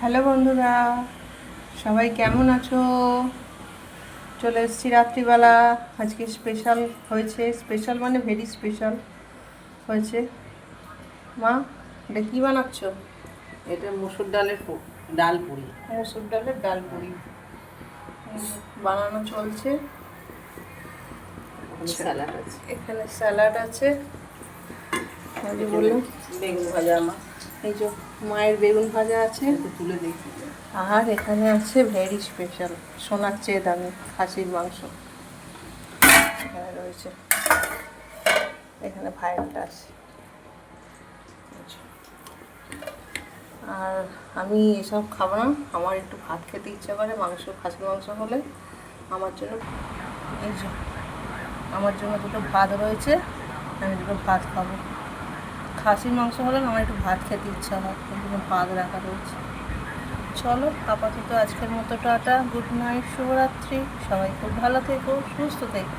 Hello বন্ধুরা, সবাই কেমন আছো? চলে এসেছি রাত্রিবেলা। আজকে স্পেশাল হয়েছে, স্পেশাল মানে ভেরি স্পেশাল হয়েছে। মা, এটা কী বানাচ্ছ? এটা মসুর ডালের ডাল পুরি। মসুর ডালের ডাল পুরি বানানো চলছে। স্যালাড আছে, এখানে স্যালাড আছে, আমি বললাম বেগুন ভাজা আমার এই যে মায়ের বেগুন ভাজা আছে, তুলে দেখি। আর এখানে আছে ভেরি স্পেশাল সোনার চেয়ে দামি খাসির মাংস এখানে রয়েছে। এখানে ভাইরালটা আছে। আর আমি এসব খাবো না, আমার একটু ভাত খেতে ইচ্ছা করে। খাসির মাংস হলে আমার জন্য, এই যে আমার জন্য দুটো ভাত রয়েছে, আমি দুটো ভাত খাবো। খাসির মাংস হলে আমার একটু ভাত খেতে ইচ্ছা হয়, দুটো ভাত রাখা রয়েছে। চলো আপাতত আজকের মতো টাটা, গুড নাইট, শুভরাত্রি। সবাই খুব ভালো থেকো, সুস্থ থেকো।